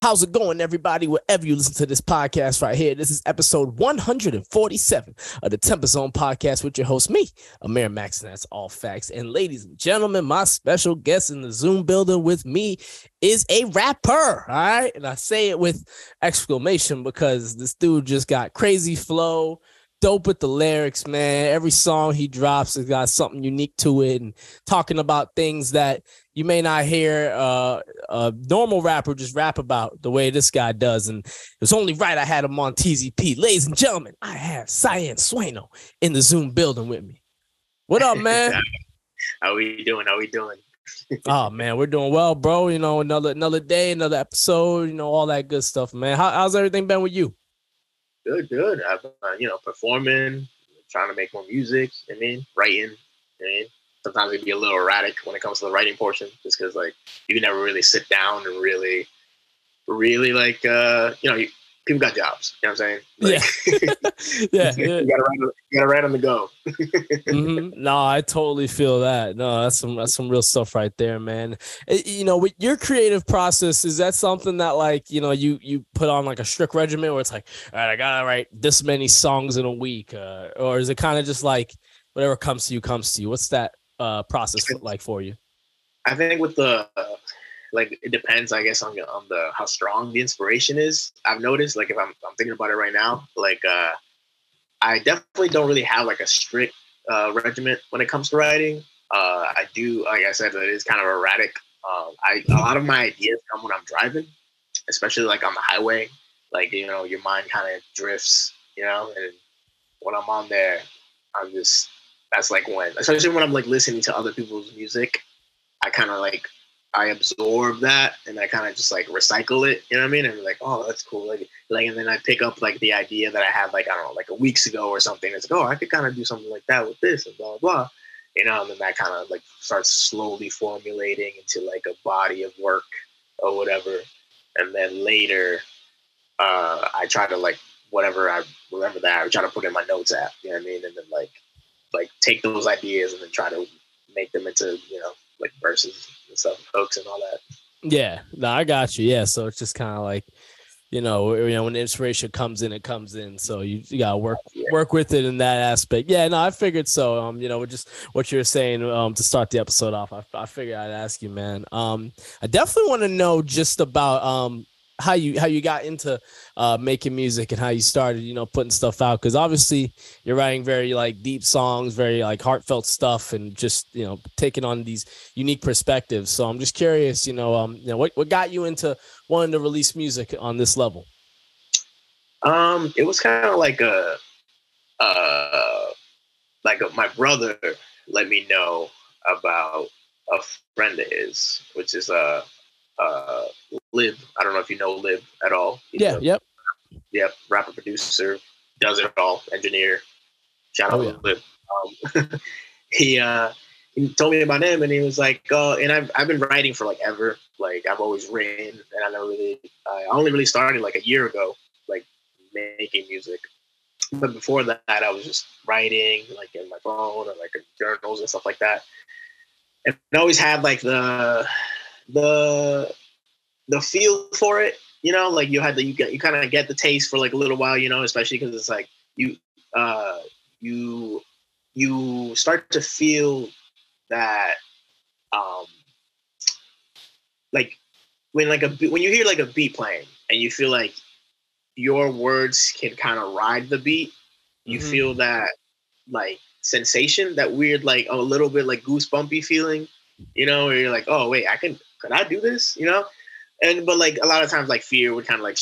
How's it going, everybody? Wherever you listen to this podcast right here, this is episode 147 of the TempahZone podcast with your host, me, Amir Max, and that's all facts. And ladies and gentlemen, my special guest in the Zoom building with me is a rapper, all right? And I say it with exclamation because this dude just got crazy flow, dope with the lyrics, man. Every song he drops has got something unique to it and talking about things that you may not hear a normal rapper just rap about the way this guy does. And it's only right I had him on TZP. Ladies and gentlemen, I have Cyan Suen in the Zoom building with me. What up, man? How we doing? Oh, man, we're doing well, bro. You know, another day, another episode, you know, all that good stuff, man. How's everything been with you? Good. I've been, performing, trying to make more music. Writing. Sometimes it can be a little erratic when it comes to the writing portion, just because you can never really sit down and really people got jobs. You know what I'm saying? Yeah. You gotta write on the go. Mm-hmm. No, I totally feel that. No, that's some real stuff right there, man. With your creative process, is that something that you put on like a strict regimen where it's like, all right, I gotta write this many songs in a week, or is it kind of just like whatever comes to you? What's that process like for you? I think with the it depends, I guess, on the how strong the inspiration is. I've noticed, if I'm thinking about it right now, I definitely don't really have a strict regiment when it comes to writing. I do, like I said, it is kind of erratic. A lot of my ideas come when I'm driving, especially on the highway. Your mind kind of drifts, and when I'm on there, that's especially when I'm especially when I'm listening to other people's music, I kind of I absorb that and I kind of just recycle it, you know what I mean? And oh, that's cool. And then I pick up the idea that I had I don't know, a weeks ago or something. It's oh, I could kind of do something like that with this and blah, blah, and then that kind of starts slowly formulating into a body of work or whatever. And then later, I try to whatever I remember that I try to put in my notes app, you know what I mean? And then take those ideas and then try to make them into, verses and stuff, hooks and all that. Yeah, no, I got you. Yeah, so it's just kind of when the inspiration comes in, it comes in. So you gotta work with it in that aspect. Yeah, no, I figured so. Just what you're saying to start the episode off, I figured I'd ask you, man. I definitely want to know just about how you got into making music and how you started, putting stuff out, because obviously you're writing very deep songs, very heartfelt stuff, and just taking on these unique perspectives. So I'm just curious, what got you into wanting to release music on this level? It was kind of my brother let me know about a friend of his, which is Lib. I don't know if you know Lib at all. Yep. Rapper, producer, does it all, engineer. Shout out to Lib. He told me about him, and he was and I've been writing for ever. I've always written, and I only really started a year ago, making music. But before that, I was just writing in my phone or in journals and stuff like that. And I always had the feel for it, you had you kind of get the taste for a little while, especially because it's you start to feel that when you hear a beat playing and you feel your words can kind of ride the beat, you feel that sensation, that weird a little bit goosebumpy feeling, where you're oh wait, could I do this, but a lot of times fear would kind of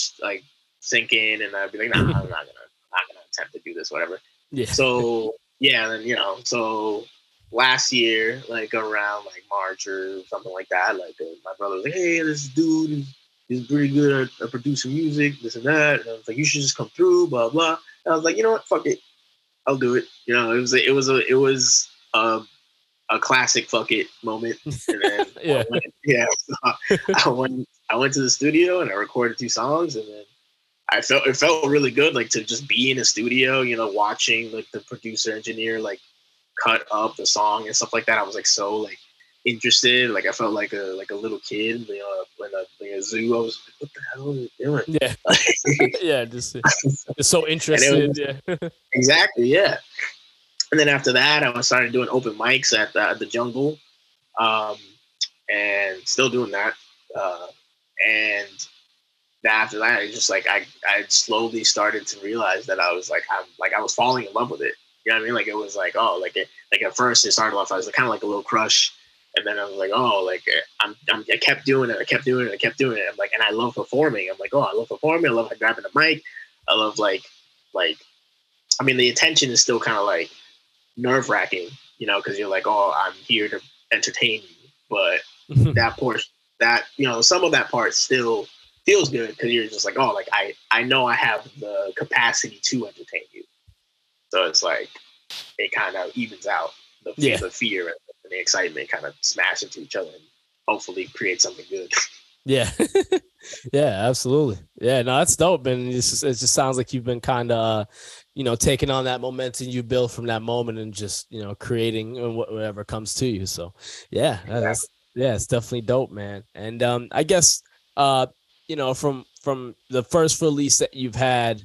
sink in, and I'd be nah, I'm not gonna attempt to do this, whatever. Yeah. So yeah, and then so last year, around March or something like that, my brother was hey, this dude is pretty good at producing music, this and that. And I was you should just come through, blah blah. And I was you know what, fuck it, I'll do it. It was a classic fuck it moment. And then I went to the studio and I recorded 2 songs, and then it felt really good to just be in a studio, watching the producer engineer cut up the song and stuff like that. I was so interested. Like I felt like a little kid, in a zoo. I was like, what the hell are you doing? Yeah. Yeah, just so And it interested. was Yeah. exactly, yeah. And then after that, I started doing open mics at the Jungle, um, and still doing that. And after that, it's just like I slowly started to realize that I was falling in love with it. You know what I mean? Like it was like, oh, like at first it started off as kind of like a little crush, and then I was like, oh, like I kept doing it, I kept doing it, I kept doing it. I'm like, and I love performing. I'm like, oh, I love performing. I love grabbing the mic. I love like I mean, the attention is still kind of like nerve wracking, because you're like, oh, I'm here to entertain you, but that portion, that some of that part still feels good because you're just like, oh, like I know I have the capacity to entertain you, so it's like it kind of evens out the fear and the excitement kind of smash into each other and hopefully create something good. Yeah. Yeah, absolutely. Yeah, no, that's dope. And it just sounds like you've been kind of, taking on that momentum you built from that moment and just, creating whatever comes to you. So yeah, it's definitely dope, man. And I guess, from the first release that you've had,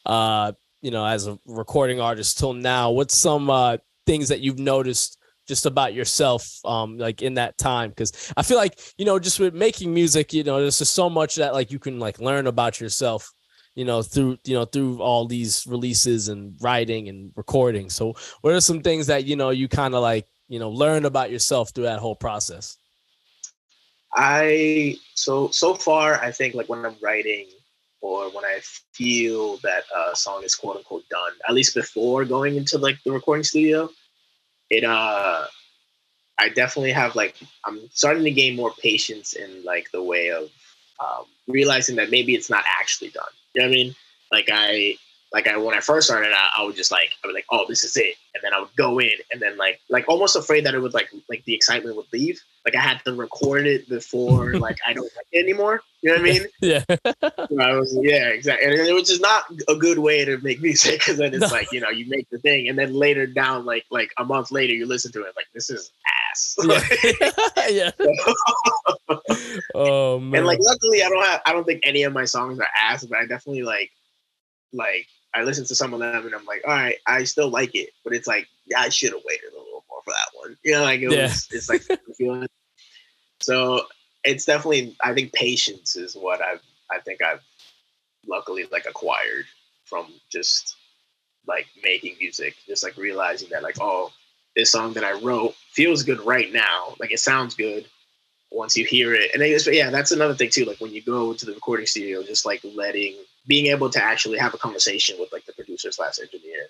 as a recording artist till now, what's some things that you've noticed just about yourself, like in that time? Because I feel like, just with making music, there's just so much that like you can like learn about yourself, through all these releases and writing and recording. So what are some things that, you kind of like, learn about yourself through that whole process? So far, I think like when I'm writing or when I feel that a song is quote unquote done, at least before going into like the recording studio, it I definitely have like I'm starting to gain more patience in like the way of realizing that maybe it's not actually done. You know what I mean? Like I when I first started out, I would be like, oh, this is it, and then I would go in, and then like almost afraid that it would like the excitement would leave. Like I had to record it before like I don't like it anymore. You know what I mean? Yeah. Yeah, exactly. And it was just not a good way to make music because then it's No. like, you make the thing and then later down, like a month later, you listen to it like this is ass. Yeah. Yeah. Oh man. And like luckily I don't think any of my songs are ass, but I definitely like I listen to some of them and I'm like, all right, I still like it, but it's like, yeah, I should have waited a little more for that one. Like it's like feeling. So it's definitely, I think patience is what I think I've luckily like acquired from just like making music, just like realizing that like, oh, this song that I wrote feels good right now. Like it sounds good once you hear it. And yeah, that's another thing too. Like when you go to the recording studio, just like being able to actually have a conversation with like the producer / engineer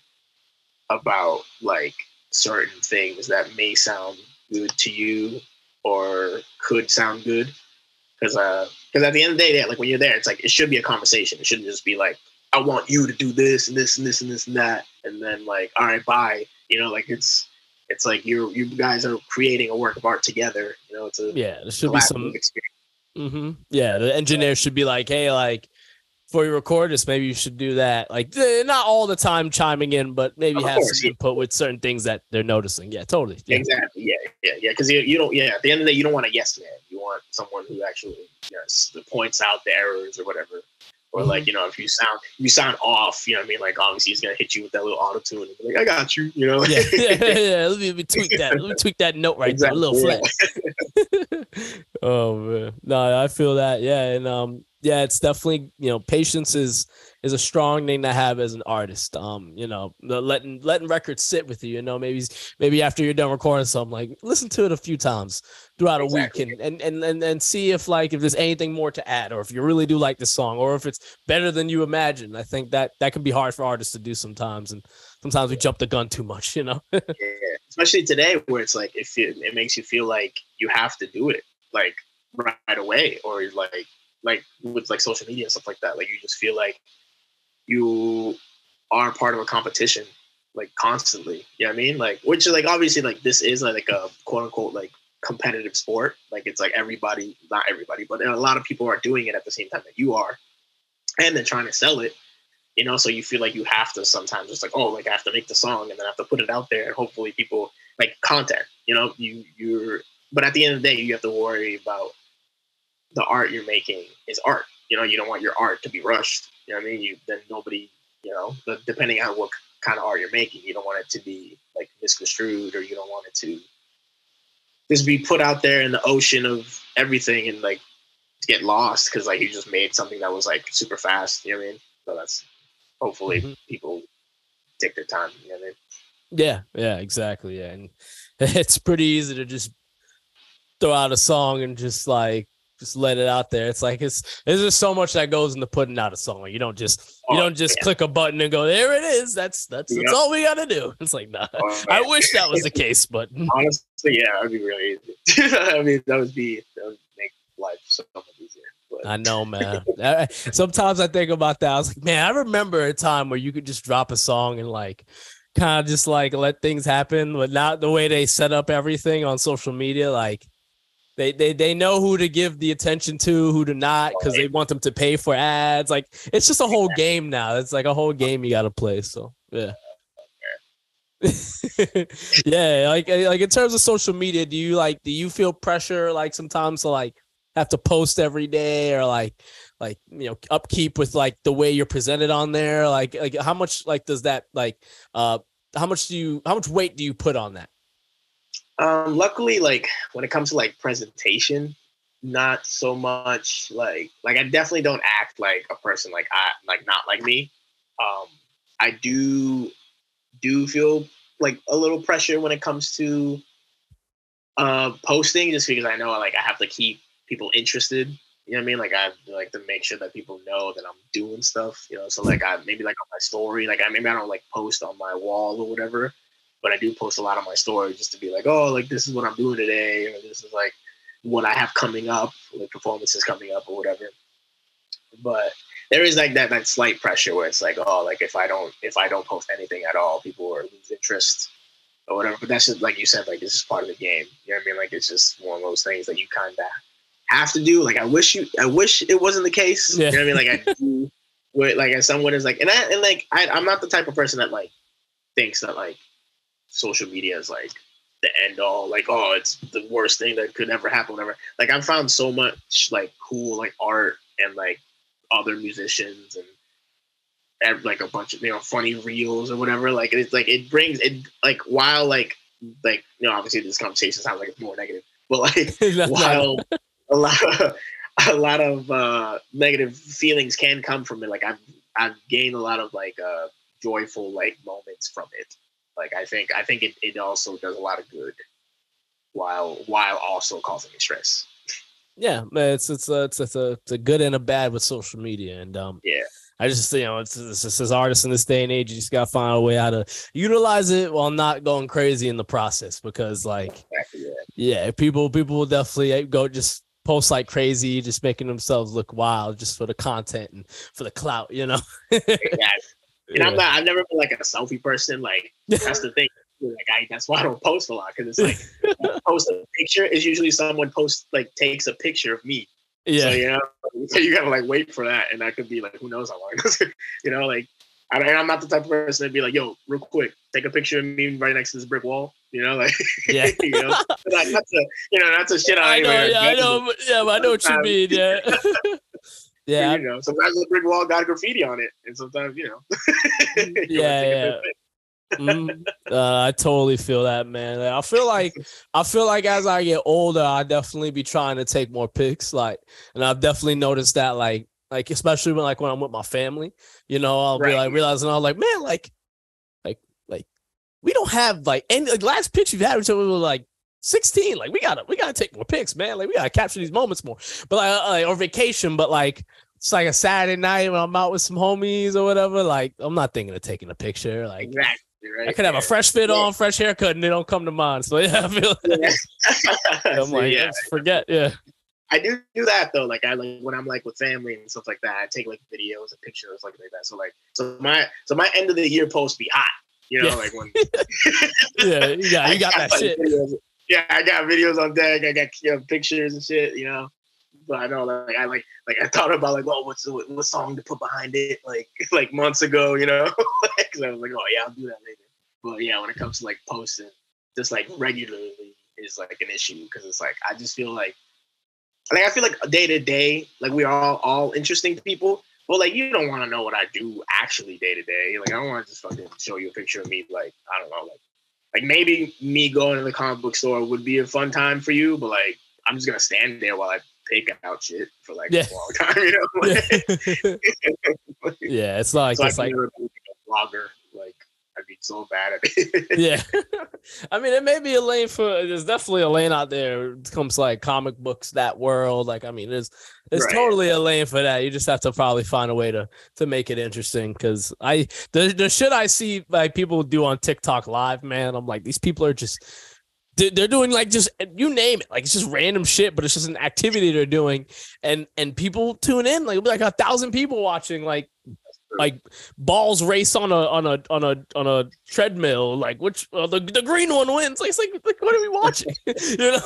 about like certain things that may sound good to you or could sound good. Because at the end of the day, yeah, like when you're there, it's like it should be a conversation. It shouldn't just be like, I want you to do this and this and this and this and that, and then like, all right, bye. Like it's like you guys are creating a work of art together. It's a there should be some experience. Mm-hmm. Yeah, the engineer should be like, hey, like before you record this, maybe you should do that. Like not all the time chiming in, but maybe have some input with certain things that they're noticing. Yeah, totally. Yeah. Exactly. Yeah. Because you don't. Yeah. At the end of the day, you don't want a yes man. You want someone who actually points out the errors or whatever. Or like if you sound off, you know what I mean. Like obviously he's gonna hit you with that little auto tune and be like, I got you. Yeah. Let me tweak that. Let me tweak that note right there, a little flex. Oh man, no, I feel that. Yeah, and yeah, it's definitely patience is a strong thing to have as an artist. Letting records sit with you. Maybe after you're done recording something, like listen to it a few times throughout a week and see if there's anything more to add, or if you really do like the song, or if it's better than you imagine. I think that can be hard for artists to do sometimes, and sometimes we jump the gun too much. Yeah, especially today where it's like it makes you feel like you have to do it like right away, or like with like social media and stuff like that. Like you just feel like you are part of a competition like constantly. You know what I mean? Like which is like obviously like this is like a quote unquote like competitive sport. Like it's like everybody, not everybody, but a lot of people are doing it at the same time that you are, and they're trying to sell it. So you feel like you have to sometimes just like, oh, like I have to make the song and then I have to put it out there and hopefully people like content. You're but at the end of the day, you have to worry about the art you're making is art. You know, you don't want your art to be rushed. You know what I mean? Then nobody, depending on what kind of art you're making, you don't want it to be like misconstrued, or you don't want it to just be put out there in the ocean of everything and like get lost because like you just made something that was like super fast. You know what I mean? So that's hopefully people take their time. You know what I mean? Yeah, exactly. Yeah, and it's pretty easy to just throw out a song and just let it out there. It's like there's just so much that goes into putting out a song. You don't just click a button and go, there it is. That's all we gotta do. It's like, nah. I wish that was the case, but honestly, yeah, that'd be really easy. I mean, that would make life so much easier. But. I know, man. Sometimes I think about that. I was like, man, I remember a time where you could just drop a song and like kind of just like let things happen, but not the way they set up everything on social media. Like they know who to give the attention to, who to not, because they want them to pay for ads. Like it's just a whole game now. It's like a whole game you got to play. So yeah. Yeah, like in terms of social media, do you feel pressure like sometimes to like have to post every day, or like upkeep with like the way you're presented on there? Like how much like does that like how much weight do you put on that? Luckily, like when it comes to like presentation, not so much like I definitely don't act like a person like not like me. I do feel like a little pressure when it comes to posting, just because I know like I have to keep people interested. You know what I mean? Like I like to make sure that people know that I'm doing stuff. You know, so like maybe like on my story, like maybe I don't like post on my wall or whatever, but I do post a lot on my story just to be like, oh, like this is what I'm doing today, or this is like what I have coming up, like performances coming up or whatever. But there is like that slight pressure where it's like, oh, like if I don't post anything at all, people will lose interest or whatever. But that's just like you said, like this is part of the game. You know what I mean? Like it's just one of those things that you kind of have to do. Like I wish it wasn't the case. Yeah. You know what I mean? Like I do. Where, like as someone is like, I'm not the type of person that like thinks that like social media is like the end all. Like, oh, it's the worst thing that could ever happen. Whatever. Like I've found so much like cool like art and like other musicians and like a bunch of funny reels or whatever. Like it's like it brings it like while like obviously this conversation sounds like it's more negative, but like while a lot of negative feelings can come from it. Like I've gained a lot of like joyful like moments from it. Like I think it also does a lot of good while also causing me stress. Yeah, man, it's a good and a bad with social media, and yeah. I just it's just as artists in this day and age, you just gotta find a way how to utilize it while not going crazy in the process, because like people will definitely go just post like crazy, just making themselves look wild just for the content and for the clout, Exactly. And I've never been like a selfie person. Like that's the thing. Like that's why I don't post a lot, because it's like post a picture is usually someone takes a picture of me. Yeah. So you gotta like wait for that, and that could be like who knows how long. Like I'm not the type of person to be like, yo, real quick, take a picture of me right next to this brick wall. Like yeah, not to shit on anywhere. I know, but I know what you mean. Yeah. Yeah, sometimes the brick wall got graffiti on it, and sometimes yeah. I totally feel that, man. I feel like as I get older, I definitely be trying to take more pics. Like, and I've definitely noticed that, like especially when I'm with my family, I'll be like realizing, I'm like, man, like we don't have like any like last picture we've had until we were like 16. Like we gotta take more pics, man. Like we gotta capture these moments more. But like or vacation, but like it's like a Saturday night when I'm out with some homies or whatever. Like I'm not thinking of taking a picture. Like exactly, right? I could have a fresh fit on, fresh haircut, and they don't come to mind. So yeah, I feel like I'm like, forget, yeah. I do that though. Like when I'm like with family and stuff like that, I take like videos and pictures like that. So my end of the year post be hot. Like when yeah, you got that shit. Videos. Yeah, I got videos on deck. I got pictures and shit. But I know I thought about like, well, what song to put behind it like months ago. Because I was like, oh yeah, I'll do that later. But yeah, when it comes to like posting, just like regularly, is like an issue because it's like I just feel like I feel like day to day, like we are all interesting to people, but like you don't want to know what I do actually day to day. Like I don't want to just fucking show you a picture of me. Like I don't know, like maybe me going to the comic book store would be a fun time for you, but like I'm just gonna stand there while I pick out shit for like a long time, you know? Yeah, it's like so it's like a blogger. Like I'd be so bad at it. Yeah. I mean, it may be a lane there's definitely a lane out there when it comes to like comic books, that world. Like, I mean, there's totally a lane for that. You just have to probably find a way to make it interesting. Cause the shit I see like people do on TikTok live, man, I'm like, these people are just, they're doing like just, you name it. Like it's just random shit, but it's just an activity they're doing. And people tune in, like it'll be like 1,000 people watching, like balls race on a treadmill, like which the green one wins. Like it's like what are we watching? You know,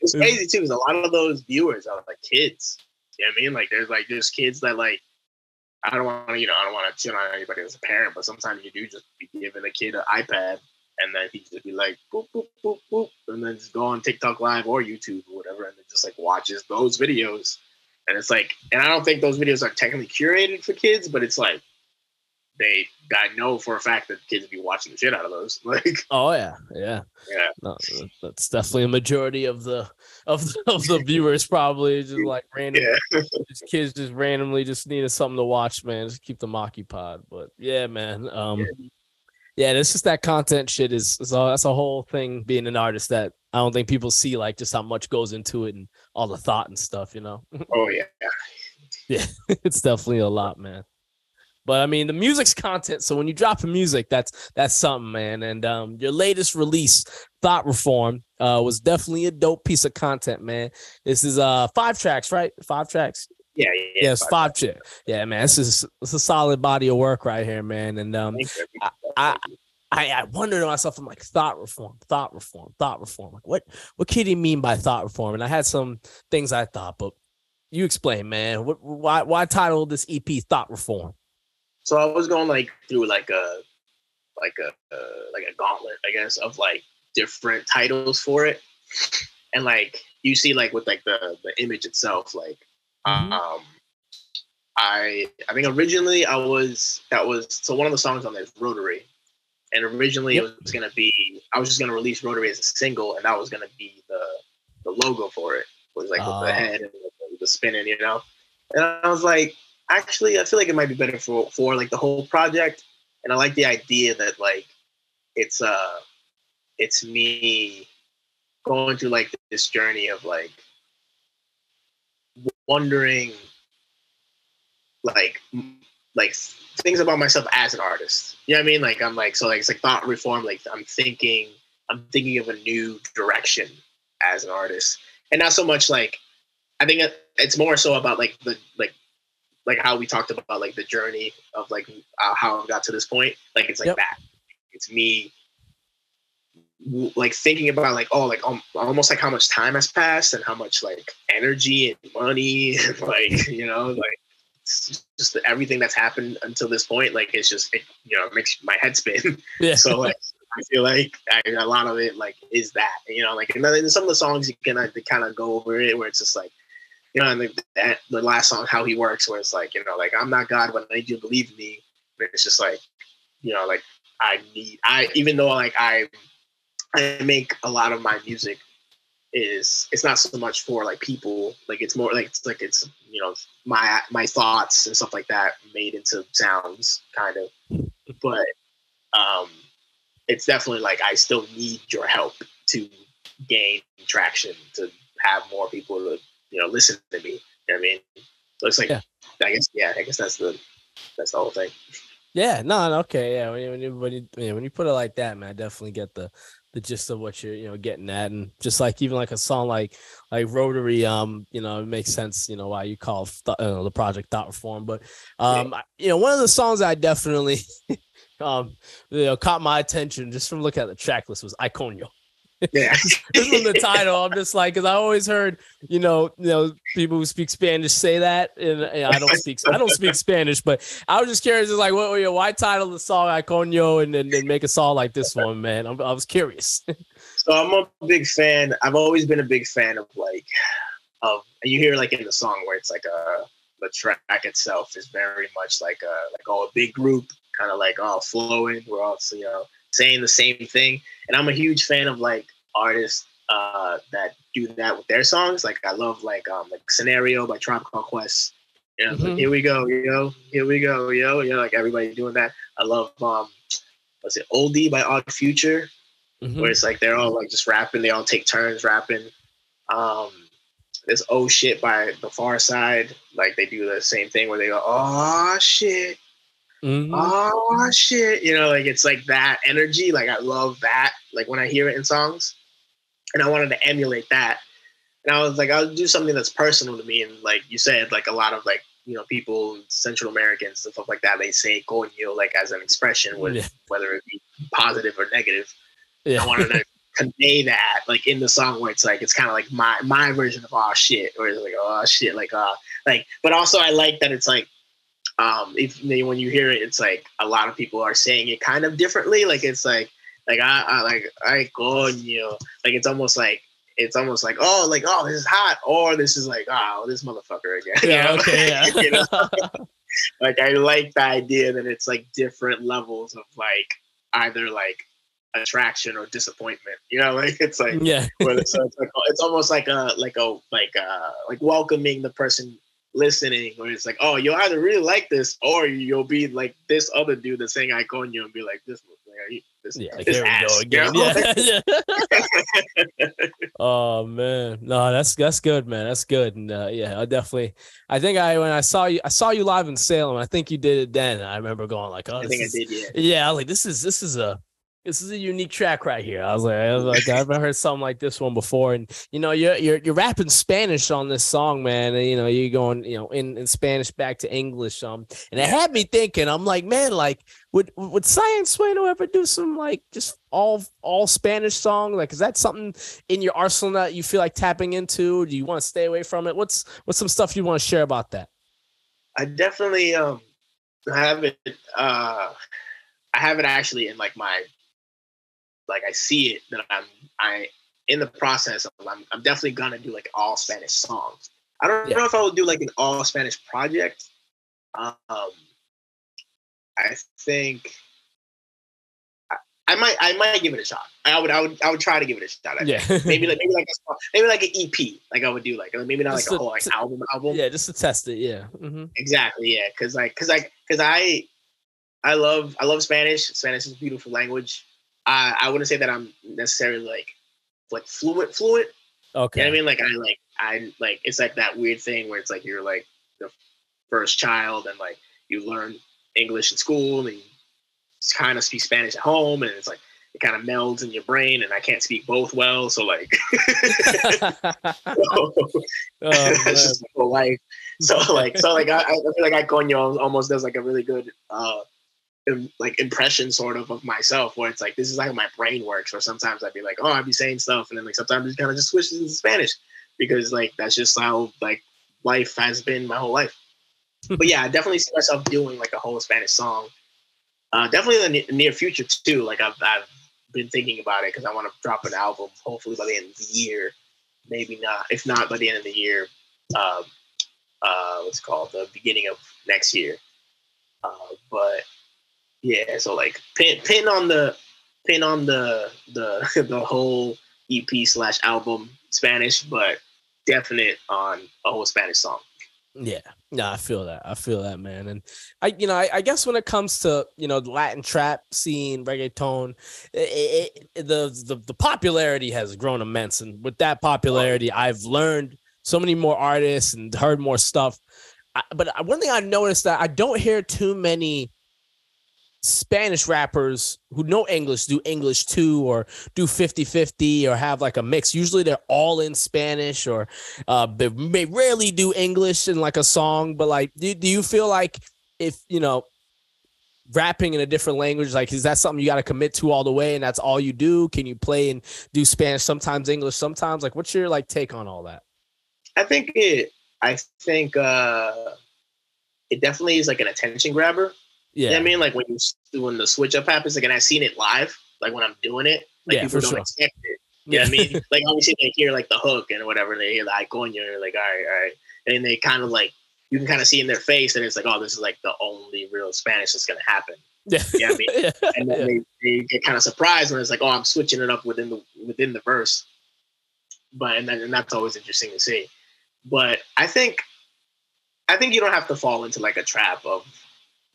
it's crazy too because a lot of those viewers are like kids. You know what I mean? Like there's like just kids that like I don't want to shit on anybody as a parent, but sometimes you do just be giving a kid an iPad and then he just be like boop boop boop boop and then just go on TikTok live or YouTube or whatever and then just like watches those videos. And it's like, and I don't think those videos are technically curated for kids, but it's like I know for a fact that kids be watching the shit out of those. Like, oh yeah. No, that's definitely a majority of the viewers probably just like random. Just kids just randomly just needed something to watch, man. Just keep them occupied. But yeah, man. Yeah, it's just that content shit that's a whole thing being an artist that I don't think people see like just how much goes into it and all the thought and stuff, you know? Oh yeah. Yeah, it's definitely a lot, man. But I mean, the music's content. So when you drop music, that's something, man. And your latest release, Thought Reform, was definitely a dope piece of content, man. This is 5 tracks, right? 5 tracks. Yeah, it's 5 tracks. Yeah, man, it's a solid body of work right here, man. And I wondered to myself, I'm like, thought reform. Like, what could he mean by thought reform? And I had some things I thought, but you explain, man. Why title this EP Thought Reform? So I was going like through like a gauntlet, I guess, of like different titles for it, and like you see like with like the image itself, like I think originally so one of the songs on there is Rotary. And originally it was gonna be I was just gonna release Rotary as a single, and that was gonna be the logo for it. It was like with the head and the spinning, you know. And I was like, actually, I feel like it might be better for like the whole project. And I like the idea that like it's me going through like this journey of like wondering like things about myself as an artist. You know what I mean? Like I'm like, so like it's like thought reform, like I'm thinking of a new direction as an artist. And not so much like I think it's more so about like the like how we talked about like the journey of like how I got to this point. Like it's like that. It's me like thinking about like almost like how much time has passed and how much like energy and money and like you know like just everything that's happened until this point, like it's just it makes my head spin. Yeah. So like I feel like a lot of it like is that like and then some of the songs you can kind of go over it where it's just like and the last song How He Works where it's like like I'm not God but I need you to believe in me. But it's just like like even though like I make a lot of my music it's not so much for like people, like it's more like it's my thoughts and stuff like that made into sounds kind of, but it's definitely like I still need your help to gain traction, to have more people to listen to me. You know what I mean? So it's like I guess that's the whole thing. Yeah, no, okay, yeah. When you put it like that, man, I definitely get the gist of what you're getting at, and just like even like a song like Rotary, it makes sense, why you call the project Thought Reform. But one of the songs I definitely caught my attention just from looking at the track list was Iconio. Yeah. Just from the title, I'm just like, because I always heard, people who speak Spanish say that, and I don't speak Spanish, but I was just curious, like, why title the song "Iconio" and then make a song like this one, man? I was curious. So I'm a big fan. I've always been a big fan of and you hear like in the song where it's like the track itself is very much like a big group, kind of like all flowing. We're all saying the same thing, and I'm a huge fan of like artists that do that with their songs. Like I love like Scenario by Tribe Called Quest. Like, here we go, here we go, like everybody doing that. I love Oldie by Odd Future, where it's like they're all like just rapping, they all take turns rapping. This Oh Shit by The Far Side, like they do the same thing where they go, oh shit, oh shit, like it's like that energy. Like I love that, like when I hear it in songs, and I wanted to emulate that. And I was like, I'll do something that's personal to me. And like you said, like a lot of like, people, Central Americans and stuff like that, they say coño like as an expression, whether it be positive or negative. I wanted to convey that like in the song where it's like, it's kind of like my version of oh shit, or it's like oh shit, like but also I like that it's like when you hear it, it's like a lot of people are saying it kind of differently. Like it's like I coño, like it's almost like oh this is hot, or this is like oh this motherfucker again. Yeah, okay, yeah. Like I like the idea that it's like different levels of like either like attraction or disappointment, like it's like it's almost like welcoming the person listening, where it's like, oh, you'll either really like this or you'll be like this other dude that's saying iconio and be like this here we go again. Oh man, no, that's good, man. That's good. And I think when I saw you live in Salem, I think you did it then. I remember going like, oh, I think I did, yeah. I was like, this is a unique track right here. I was like, I've never heard something like this one before. And you're rapping Spanish on this song, man. And you're going in Spanish back to English. And it had me thinking. I'm like, man, like would Cyan Suen ever do some like just all Spanish song? Like, is that something in your arsenal that you feel like tapping into? Or do you want to stay away from it? What's some stuff you want to share about that? I definitely have it. I have it actually in like my. Like I see it that I'm in the process of I'm definitely gonna do like all Spanish songs. I don't know if I will do like an all Spanish project. I think I might give it a shot. I would try to give it a shot. Maybe like an EP. Like I would do like maybe not just like a whole like album. Yeah, just to test it. Yeah. Exactly. Yeah, because I love Spanish. Spanish is a beautiful language. I wouldn't say that I'm necessarily like fluent. Okay. You know what I mean? I it's like that weird thing where it's like you're like the first child and like you learn English in school and you kind of speak Spanish at home, and it's like it kind of melds in your brain, and I can't speak both well, so like that's just my whole life. So I feel like Iconio almost does like a really good like impression sort of myself, where it's like this is like how my brain works. Or sometimes I'd be like, oh, I'd be saying stuff, and then like sometimes it kind of just switches into Spanish because like that's just how like life has been my whole life. But yeah, I definitely see myself doing like a whole Spanish song. Definitely in the near future too. Like I've been thinking about it because I want to drop an album hopefully by the end of the year. Maybe not. If not by the end of the year, what's it called, the beginning of next year. But yeah, so like pin on the the whole EP / album Spanish, but definite on a whole Spanish song. Yeah, no, I feel that, man. And I guess when it comes to the Latin trap scene, reggaeton, the popularity has grown immense, and with that popularity, I've learned so many more artists and heard more stuff. But one thing I noticed that I don't hear too many Spanish rappers who know English do English too, or do 50-50, or have like a mix. Usually they're all in Spanish, or they may rarely do English in like a song. But like, do you feel like if rapping in a different language? Like, is that something you got to commit to all the way, and that's all you do? Can you play and do Spanish sometimes, English sometimes? Like, what's your like take on all that? I think it definitely is like an attention grabber. Yeah, you know what I mean, like when the switch up happens, like, and I've seen it live, like when I'm doing it, like yeah, people for don't sure. expect it. You know what I mean? Like obviously they hear like the hook and whatever, they hear the iconia, you're like, all right, and they kind of like you can kind of see in their face that it's like, oh, this is like the only real Spanish that's gonna happen. Yeah, You know what I mean? yeah. And then they get kind of surprised when it's like, oh, I'm switching it up within the verse, but and that's always interesting to see. But I think you don't have to fall into like a trap of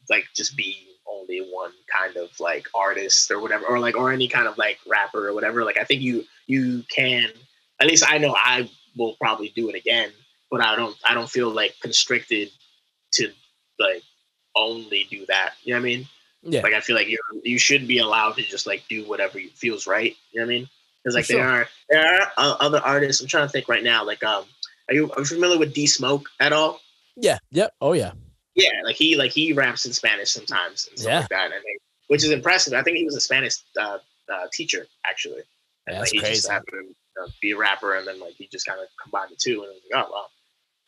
like just being only one kind of like artist or whatever, or any kind of like rapper or whatever. Like I think you can, at least I know I will probably do it again, but I don't feel like constricted to like only do that. You know what I mean? Yeah. Like I feel like you should be allowed to just like do whatever feels right. You know what I mean? Because like sure. there are other artists. I'm trying to think right now. Like are you familiar with D Smoke at all? Yeah. Yep. Oh yeah. Yeah, like he raps in Spanish sometimes and stuff like that, which is impressive. I think he was a Spanish teacher actually, and That's like he crazy. just happened to be a rapper, and then like he just kind of combined the two, and I was like, oh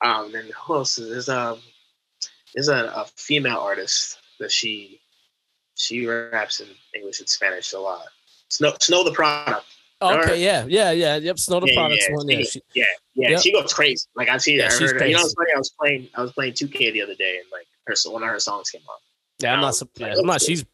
wow. And then who else? There's a female artist that she raps in English and Spanish a lot. Snow the Product. Okay, yeah. Yep, Snow the Products one. Yeah. She goes crazy. Like I see, I she's heard her. crazy. You know, it's funny. I was playing 2K the other day, and like one of her songs came on. Yeah, I'm not surprised. I'm not. She's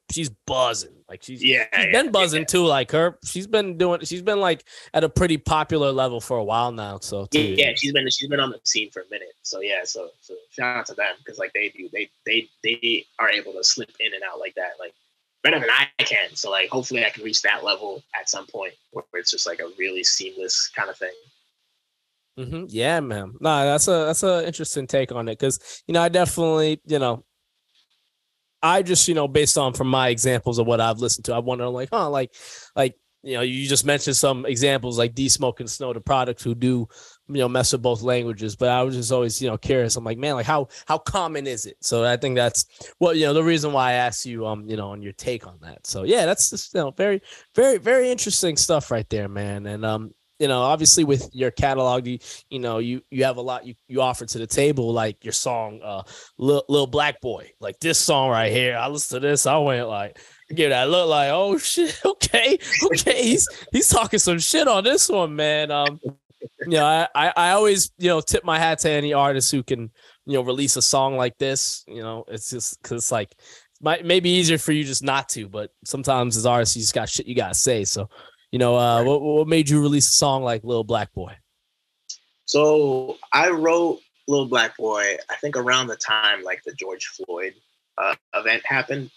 buzzing. Like she's been buzzing too. Like she's been like at a pretty popular level for a while now. So too. Yeah, she's been on the scene for a minute. So yeah, so shout out to them because like they are able to slip in and out like that, like better than I can. So like hopefully I can reach that level at some point where it's just like a really seamless kind of thing. Mm-hmm. Yeah, man. No, that's a interesting take on it because I definitely I just based on from my examples of what I've listened to, I wonder like you just mentioned some examples like D Smoke and Snow the Products who do mess with both languages, but I was just always curious. I'm like, man, like how common is it? So I think that's the reason why I asked you on your take on that. So yeah, that's just very very very interesting stuff right there, man. And obviously with your catalog, you have a lot you offer to the table, like your song, Lil Black Boy, like this song right here. I listened to this, I went like, give that look like, oh shit, okay, he's talking some shit on this one, man. I always tip my hat to any artist who can release a song like this. It's just because it's like maybe easier for you just not to, but sometimes as artists you just got shit you gotta say. So right. What made you release a song like Lil Black Boy? So I wrote Lil Black Boy, I think around the time like the George Floyd event happened.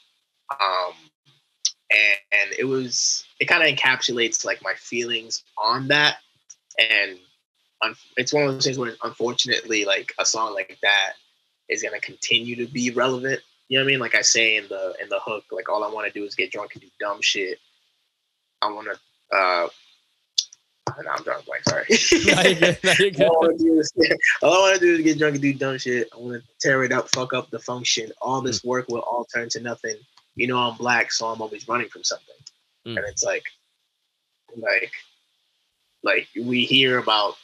And it kind of encapsulates like my feelings on that. And it's one of those things where unfortunately like a song like that is going to continue to be relevant. You know what I mean? Like I say in the hook, like all I want to do is get drunk and do dumb shit. I want to no, I'm drunk. Like, sorry. All I want to do is get drunk and do dumb shit. I want to tear it up, fuck up the function. All this work will all turn to nothing. I'm black, so I'm always running from something. And it's like we hear about,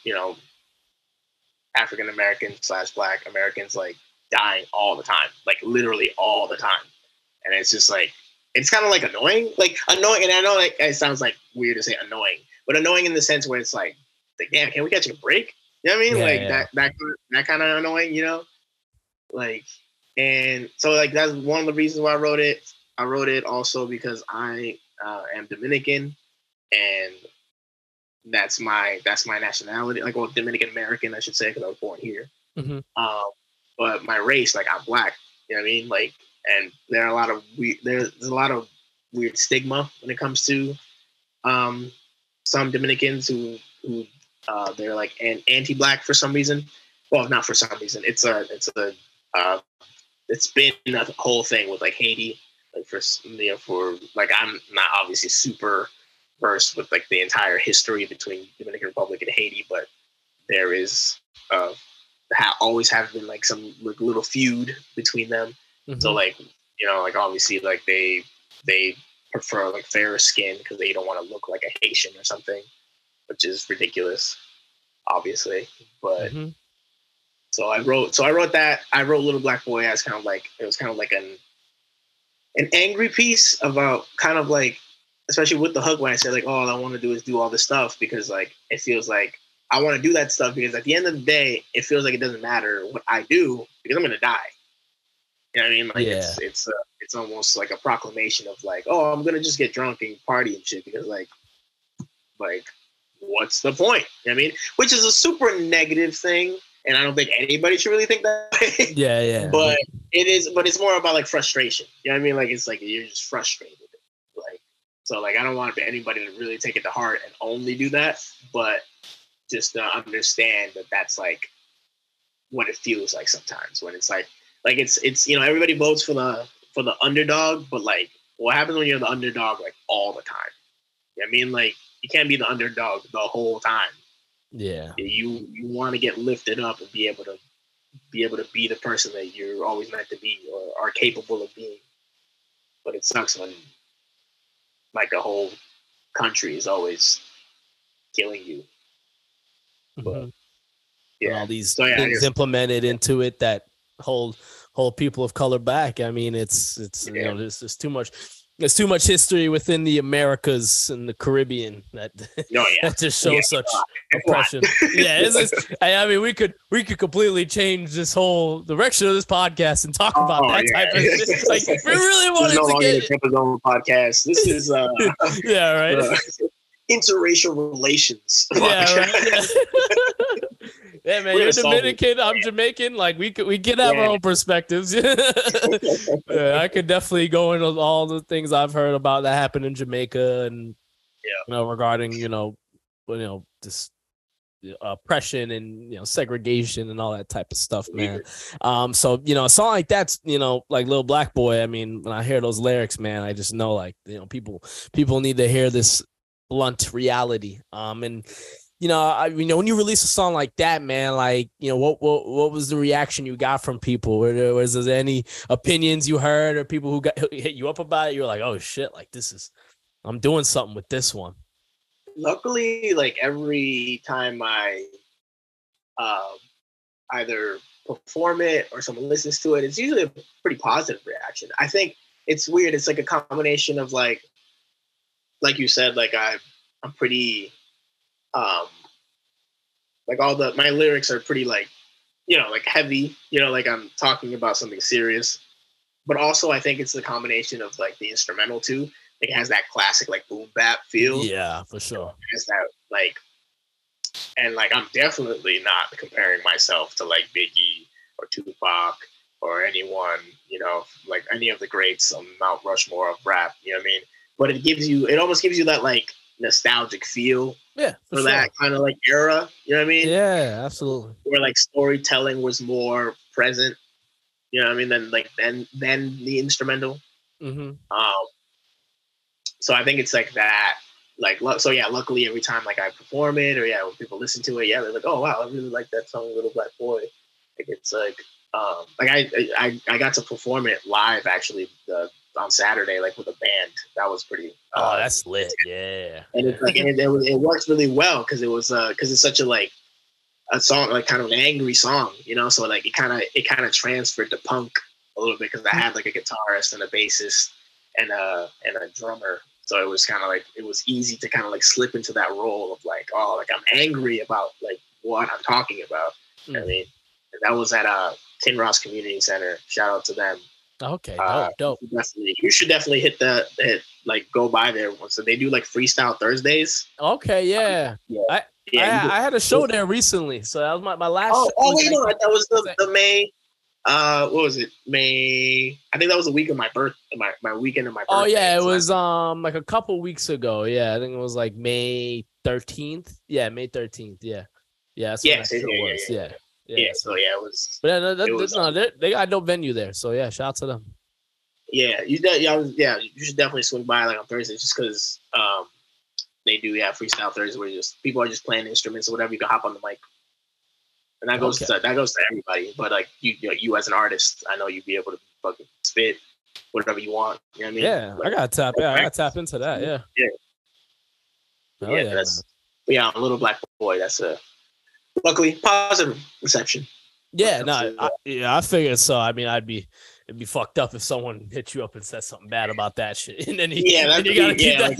African Americans / Black Americans like dying all the time, like literally all the time. And it's just like, it's kind of like annoying. And I know like it sounds like weird to say annoying, but annoying in the sense where it's like damn, can we catch a break? You know what I mean? Yeah, that kind of annoying, like, and so like that's one of the reasons why I wrote it. I wrote it also because I am Dominican, and that's my nationality, like, well, Dominican American, I should say, because I was born here. Mm-hmm. But my race, like, I'm black. You know what I mean? Like, and there's a lot of weird stigma when it comes to some Dominicans who they're like anti-black for some reason. Well, not for some reason. It's been a whole thing with like Haiti, like for like, I'm not obviously super versed with like the entire history between Dominican Republic and Haiti, but there is always have been like some like little feud between them. Mm-hmm. So like like obviously like they prefer like fairer skin because they don't want to look like a Haitian or something, which is ridiculous, obviously. But so I wrote that. I wrote Little Black Boy as kind of like, it was kind of like an angry piece about kind of like, especially with the hook when I said like, oh, all I want to do is do all this stuff because like it feels like I want to do that stuff because at the end of the day, it feels like it doesn't matter what I do because I'm gonna die. You know what I mean? Like it's almost like a proclamation of like, oh, I'm gonna just get drunk and party and shit because like what's the point? You know what I mean? Which is a super negative thing, and I don't think anybody should really think that way. Yeah. But it's more about like frustration. You know what I mean? Like it's like you're just frustrated. Like so like I don't want anybody to really take it to heart and only do that, but just to understand that that's like what it feels like sometimes when it's like it's everybody votes for the underdog, but like what happens when you're the underdog like all the time? You know what I mean? Like you can't be the underdog the whole time. Yeah. You want to get lifted up and be able to be the person that you're always meant to be or are capable of being. But it sucks when like the whole country is always killing you. But and all these things implemented into it that hold people of color back. I mean, it's there's too much. There's too much history within the Americas and the Caribbean that that just shows such oppression. I mean, we could completely change this whole direction of this podcast and talk about that type of shit. Like, we really wanted to get the TempahZone podcast. This is interracial relations. Yeah, man, you're Dominican, I'm Jamaican. Like we can have our own perspectives. I could definitely go into all the things I've heard about that happened in Jamaica and regarding this oppression and segregation and all that type of stuff, man. So a song like that's like Little Black Boy. I mean, when I hear those lyrics, man, I just know like people need to hear this blunt reality. And when you release a song like that, man, like, what was the reaction you got from people? Was there any opinions you heard or people who hit you up about it? You were like, oh shit, like I'm doing something with this one. Luckily, like every time I either perform it or someone listens to it, it's usually a pretty positive reaction. I think it's weird. It's like a combination of like you said, like I'm pretty, like my lyrics are pretty like, like heavy, like I'm talking about something serious, but also I think it's the combination of like the instrumental too. Like it has that classic like boom bap feel. Yeah, for sure. It has that like, and like I'm definitely not comparing myself to like Biggie or Tupac or anyone, like any of the greats on Mount Rushmore of rap. You know what I mean? But it almost gives you that like nostalgic feel. Yeah, for that kind of like era, you know what I mean? Yeah, absolutely. Where like storytelling was more present, you know what I mean? Than the instrumental. So I think it's like that. Like, so yeah, luckily every time like I perform it or when people listen to it, they're like, oh wow, I really like that song, Little Black Boy. Like it's like I got to perform it live actually on Saturday, like with a band. That was pretty. That's lit. Yeah. And it's like it works really well because it's such a song, like kind of an angry song, So like it kind of transferred to punk a little bit because I had like a guitarist and a bassist and a drummer, so it was kind of like it was easy to kind of like slip into that role of like, oh, like I'm angry about like what I'm talking about. You know what I mean? And that was at Kinross Community Center. Shout out to them. Okay, dope. You should definitely like go by there once. So they do like Freestyle Thursdays. Okay, yeah. I had a show there recently, so that was my last. Oh wait, no, that was the May. What was it? May. I think that was the week of my birth. My weekend of my birthday. Oh yeah, it was like a couple weeks ago. Yeah, I think it was like May 13th. Yeah, May 13th. Yeah. That's when that show was. Yeah. So it was. But they got no venue there. So yeah, shout out to them. Yeah, you should definitely swing by like on Thursday just because they do Freestyle Thursdays where people are just playing instruments or whatever. You can hop on the mic, and that goes to everybody. But like you as an artist, I know you'd be able to fucking spit. whatever you want. You know what I mean? Yeah, Like, I gotta tap into that. Yeah. Yeah. Oh yeah, man. Yeah, I'm a little black boy. That's a luckily positive reception. Yeah, no, I figured so. I mean, it'd be fucked up if someone hit you up and said something bad about that shit, and then you gotta keep that,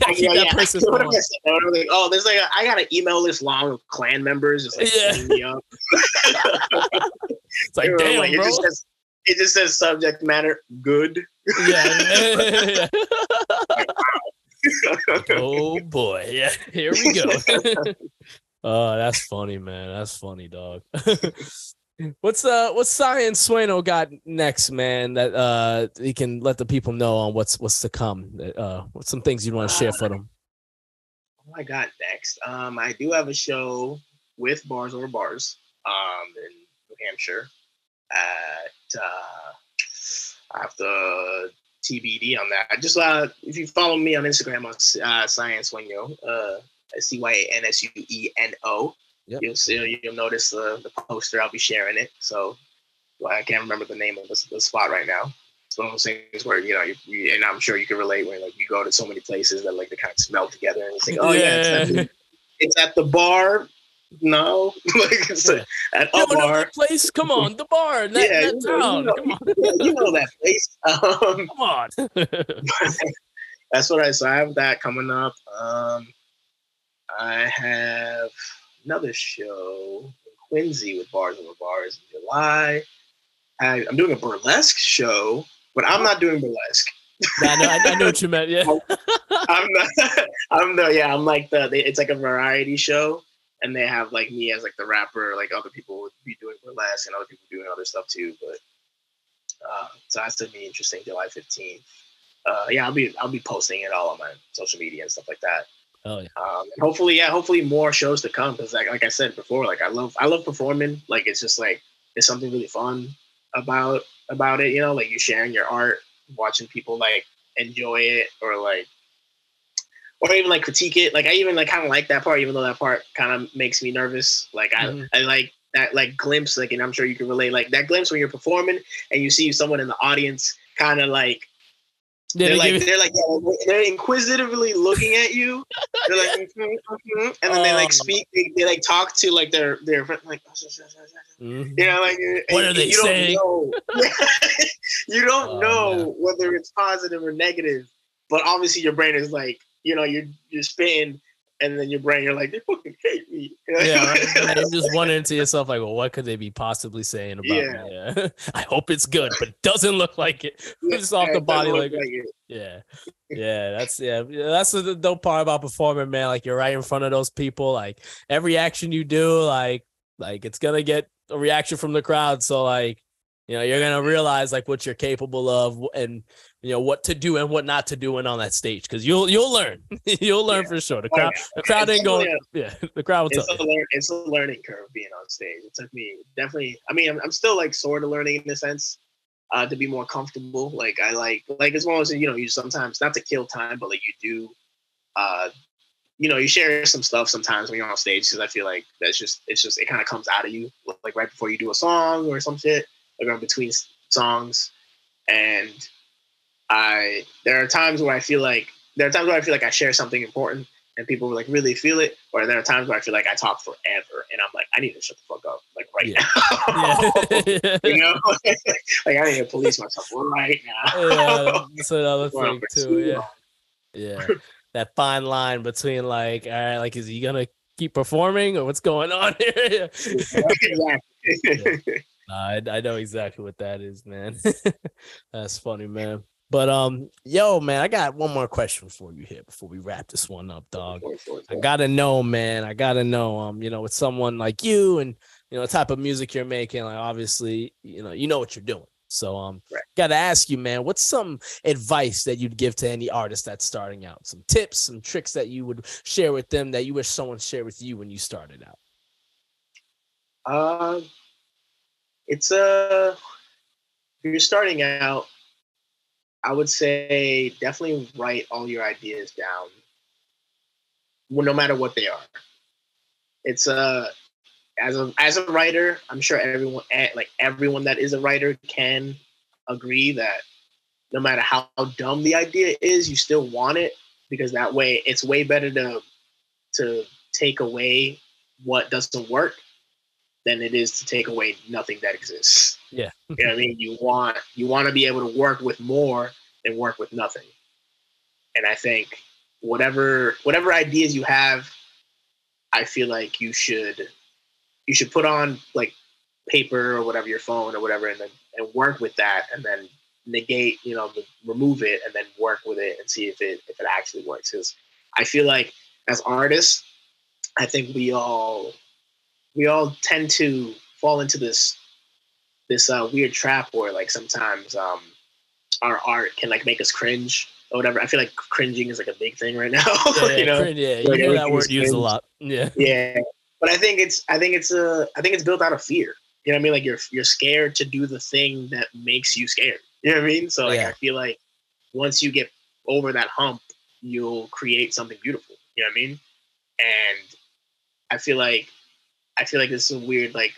gotta keep that person. Like, oh, there's like I got an email list long of clan members just like hitting me up. It's like, damn, like, bro. It just says subject matter good. Yeah. Like, wow. Oh boy, yeah. Here we go. Oh, that's funny, man. That's funny, dog. What's Cyan Sueno got next, man? That he can let the people know on what's to come. What's some things you want to share for them? What I got next? I do have a show with Bars Over Bars, in New Hampshire. At I have to TBD on that. I just if you follow me on Instagram on Cyan Sueno, CYANSUENO. Yep. You'll notice the poster. I'll be sharing it. So I can't remember the name of the spot right now. It's one of those things where and I'm sure you can relate when like you go to so many places that like they kind of smell together and it's like, oh yeah, it's at the bar. No, like it's at a bar place. Come on, the bar. That town. Come on, you know that place. Come on. That's what I have that coming up. I have another show in Quincy with Bars Over Bars in July. I'm doing a burlesque show, but I'm not doing burlesque. I know what you meant. Yeah, I'm like it's like a variety show, and they have like me as like the rapper. Like other people would be doing burlesque, and other people doing other stuff too. But so that's gonna be interesting. July 15th. I'll be posting it all on my social media and stuff like that. Oh yeah. And hopefully more shows to come because like I said before, like I love performing. Like it's just like there's something really fun about it. You know, like you sharing your art, watching people like enjoy it or even like critique it. Like I even like kind of like that part, even though that part kind of makes me nervous. Like I like that like glimpse, like, and I'm sure you can relate, like that glimpse when you're performing and you see someone in the audience kind of like. They're inquisitively looking at you. They're like, and then they like speak. They like talk to like their friend, like, you know, like what are they saying? You don't know whether it's positive or negative, but obviously your brain is like, you know, you're spitting, and then your brain, you're like, they fucking hate me. Yeah, right? And you're just wondering to yourself, like, well, what could they be possibly saying about me? Yeah. I hope it's good, but it doesn't look like it. Just off the body language. Yeah. That's the dope part about performing, man. Like, you're right in front of those people. Like, every action you do, like it's gonna get a reaction from the crowd. So, like, you know, you're gonna realize like what you're capable of and you know what to do and what not to do on that stage because you'll learn. You'll learn for sure. The crowd ain't going. The crowd will tell you. It's a learning curve being on stage. It took me definitely. I mean, I'm still like sort of learning in a sense to be more comfortable. Like I like as long as you know you sometimes not to kill time, but like you do. You know, you share some stuff sometimes when you're on stage because I feel like it kind of comes out of you like right before you do a song or some shit. Like in between songs, and there are times where I feel like I share something important and people like really feel it, or there are times where I feel like I talk forever and I'm like, I need to shut the fuck up like right now. You know, like I need to police myself right now. Yeah, that's another thing too. Yeah, that fine line between like, all right, like, is he gonna keep performing or what's going on here? Exactly. I know exactly what that is, man. That's funny, man. But yo, man, I got one more question for you here before we wrap this one up, dog. I gotta know, man. You know, with someone like you and you know the type of music you're making, like obviously, you know what you're doing. So gotta ask you, man, what's some advice that you'd give to any artist that's starting out? Some tips, some tricks that you would share with them that you wish someone shared with you when you started out? If you're starting out, I would say definitely write all your ideas down, no matter what they are. It's as a writer, I'm sure everyone that is a writer can agree that no matter how dumb the idea is, you still want it, because that way it's way better to take away what doesn't work than it is to take away nothing that exists. Yeah. You know what I mean? You want to be able to work with more than work with nothing. And I think whatever ideas you have, I feel like you should put on like paper or whatever, your phone or whatever, and work with that, and then negate, remove it, and then work with it and see if it actually works. Because I feel like as artists, I think we all tend to fall into this weird trap where like sometimes our art can like make us cringe or whatever. I feel like cringing is like a big thing right now. Yeah, you hear that word used a lot. Yeah, but I think it's built out of fear. You know what I mean? Like you're scared to do the thing that makes you scared. You know what I mean? So like I feel like once you get over that hump, you'll create something beautiful. You know what I mean? And I feel like this is weird. Like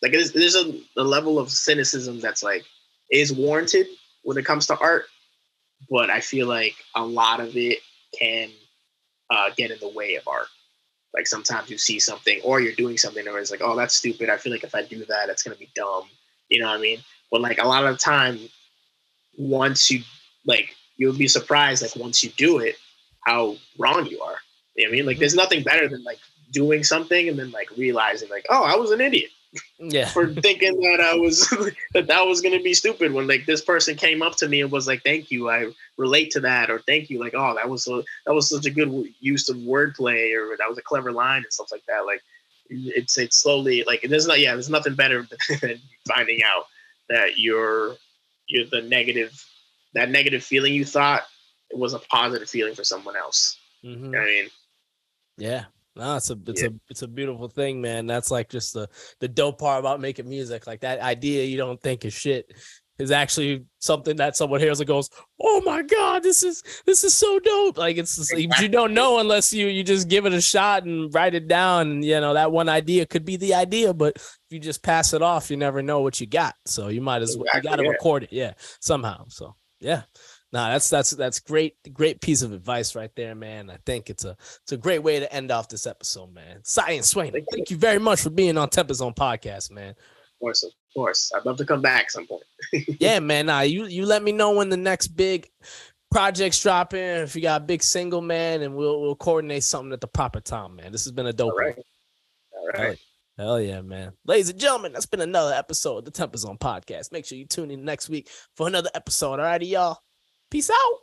there's a level of cynicism that's like is warranted when it comes to art, but I feel like a lot of it can get in the way of art. Like sometimes you see something or you're doing something where it's like, oh, that's stupid. I feel like if I do that, it's gonna be dumb. You know what I mean? But like a lot of the time, once you like, you'll be surprised like once you do it, how wrong you are. You know what I mean? Like there's nothing better than like doing something and then like realizing like, oh, I was an idiot. Yeah. For thinking that I was that was gonna be stupid when like this person came up to me and was like, thank you, I relate to that, or thank you, like, oh, that was such a good use of wordplay, or that was a clever line and stuff like that. Like it's slowly like there's nothing better than finding out that you're the negative feeling you thought it was a positive feeling for someone else. You know what I mean? Yeah. No, it's a beautiful thing, man. That's like just the dope part about making music. Like that idea you don't think is shit is actually something that someone hears and goes, "Oh my god, this is so dope!" Like it's just, you don't know unless you just give it a shot and write it down. And, that one idea could be the idea, but if you just pass it off, you never know what you got. So you might as well you got to record it, somehow. So yeah. No, that's great piece of advice right there, man. I think it's a great way to end off this episode, man. Cyan, Suen, thank you very much for being on TempahZone podcast, man. Of course. I'd love to come back at some point. Yeah, man. Nah, you let me know when the next big project's dropping. If you got a big single, man, and we'll coordinate something at the proper time, man. This has been a dope one. All right. Hell yeah, man. Ladies and gentlemen, that's been another episode of the TempahZone podcast. Make sure you tune in next week for another episode. All righty, y'all. Peace out.